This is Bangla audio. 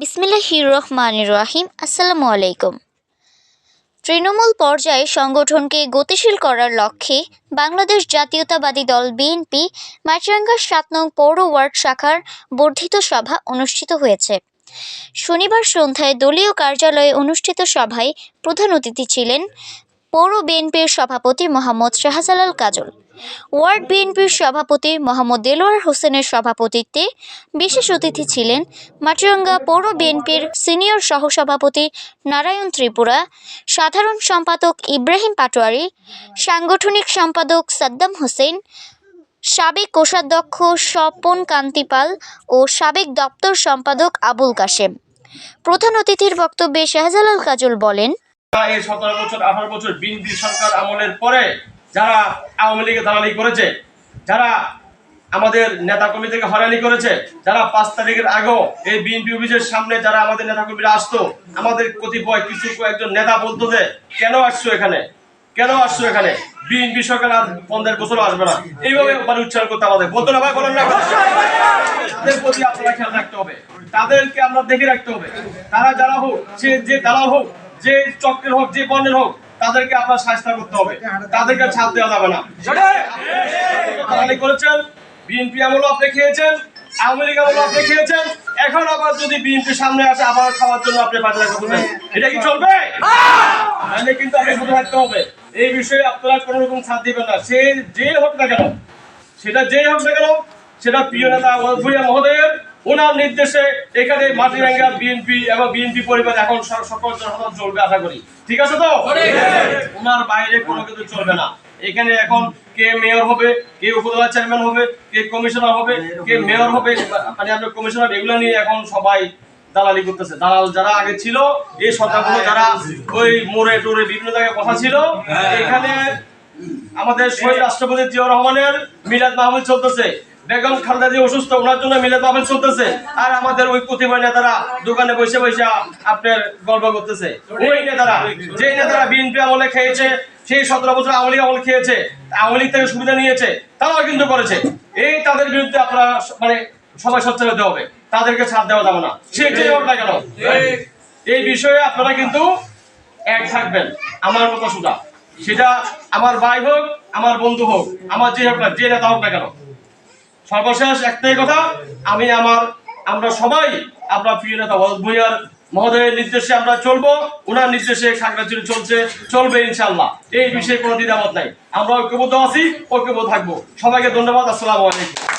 বিসমিল্লাহির রহমানির রহিম। আসসালামু আলাইকুম। তৃণমূল পর্যায়ে সংগঠনকে গতিশীল করার লক্ষ্যে বাংলাদেশ জাতীয়তাবাদী দল বিএনপি মাটিরাঙ্গা ৭ নং পৌর ওয়ার্ড শাখার বর্ধিত সভা অনুষ্ঠিত হয়েছে। শনিবার সন্ধ্যায় দলীয় কার্যালয়ে অনুষ্ঠিত সভায় প্রধান অতিথি ছিলেন পৌর বিএনপির সভাপতি মোহাম্মদ শাহজালাল কাজল। ওয়ার্ড বিএনপির সভাপতি মোহাম্মদ দেলোয়ার হোসেনের সভাপতিত্বে বিশেষ অতিথি ছিলেন মাটিরাঙ্গা পৌর বিএনপির সিনিয়র সহসভাপতি নারায়ণ ত্রিপুরা, সাধারণ সম্পাদক ইব্রাহিম পাটোয়ারি, সাংগঠনিক সম্পাদক সাদ্দাম হোসেন, সাবেক কোষাধ্যক্ষ স্বপন কান্তি পাল ও সাবেক দপ্তর সম্পাদক আবুল কাশেম। প্রধান অতিথির বক্তব্যে শাহজালাল কাজল বলেন, এই 17 বছর 18 বছর বিএনপি সরকার আমলের পরে যারা আওয়ামী লীগে দালালি করেছে, যারা আমাদের নেতা কর্মীদেরকে হয়রানি করেছে, যারা 5 তারিখের আগেও এই বিএনপি অফিসের সামনে যারা আমাদের নেতা কর্মীরা আসতো, আমাদের কতিপয় কয়েকজন নেতা বলতো যে কেন আসছো এখানে, কেন আসছো এখানে, বিএনপি সরকার আর 15 বছর আসবে না, এইভাবে মানে উচ্চারণ করতে আমাদের বলতো না ভাই, বলেন না? তাদের প্রতি আপনারা খেয়াল রাখতে হবে, তাদেরকে আমরা দেখে রাখতে হবে। তারা যারা হোক, সে যে দালাল হোক, যে চক্রের হোক, যে বর্ণের হোক, তাদেরকে আপনার শাস্তি করতে হবে, তাদেরকে ছাড় দেওয়া যাবে না। দালালি করেছেন, বিএনপি আমলও আপনি খেয়েছেন, আওয়ামী লীগ আমলও আপনি খেয়েছেন, এখন আবার যদি বিএনপি সামনে আসে আবার খাওয়ার জন্য আপনি বাজারে করবেন, এটা কি চলবে? তাহলে কিন্তু আপনি বুঝে রাখতে হবে এই বিষয়ে আপনারা কোনো রকম ছাড় দিবেন না। সে যে হোক না কেন, সেটা যেই হোক না কেন, সেটা প্রিয় নেতা ভূঁইয়া মহোদয়ের ওনার নির্দেশে এখানে মাটিরাঙ্গা বিএনপি এবং বিএনপি পরিবার এখন সকল জনসাধারণ চলবে আশা করি। ঠিক আছে তো? ওনার বাইরে কোনো কিছু চলবে না। এখানে এখন কে মেয়র হবে, কে উপজেলা চেয়ারম্যান হবে, কে কমিশনার হবে, কে মেয়র হবে, মানে আপনার কমিশনার, এগুলো নিয়ে এখন সবাই দালালি করতেছে। দালাল যারা আগে ছিল, এই সরকারগুলো যারা ওই মোড়ে টোরে বিভিন্ন জায়গায় কথা ছিল, এখানে আমাদের শহীদ রাষ্ট্রপতি জিয়াউর রহমানের মিলাদ মাহফিল চলতেছে, বেগম খালেদা জিয়া অসুস্থ, ওনার জন্য মিলাদ মাহফিল চলতেছে, আর আমাদের ওই প্রতিময় নেতারা দোকানে বসে বসে আপনার গল্প করতেছে। ওই নেতারা, যে নেতারা বিএনপি আমলে খেয়েছে, সেই 17 বছর আওয়ামী লীগ আমলে খেয়েছে, আওয়ামী লীগ থেকে সুবিধা নিয়েছে, তারাও কিন্তু করেছে। এই তাদের বিরুদ্ধে আপনারা মানে সবাই সোচ্চার হতে হবে, তাদেরকে ছাড় দেওয়া যাবে না, সেটাই হোক না কেন। এই বিষয়ে আপনারা কিন্তু এক থাকবেন, আমার মতো সুদা, সেটা আমার ভাই হোক, আমার বন্ধু হোক, আমার যে হোক না, যে নেতা হোক না কেন। সর্বশেষ একটাই কথা, আমরা সবাই আমরা প্রিয় নেতা ভূঁইয়ার মহোদয়ের নির্দেশে আমরা চলবো, ওনার নির্দেশে খাগড়াছড়ি চলবে ইনশাআল্লাহ। এই বিষয়ে কোনো দ্বিধামত নাই, আমরা ঐক্যবদ্ধ আছি, ঐক্যবদ্ধ থাকবো। সবাইকে ধন্যবাদ। আসসালামু আলাইকুম।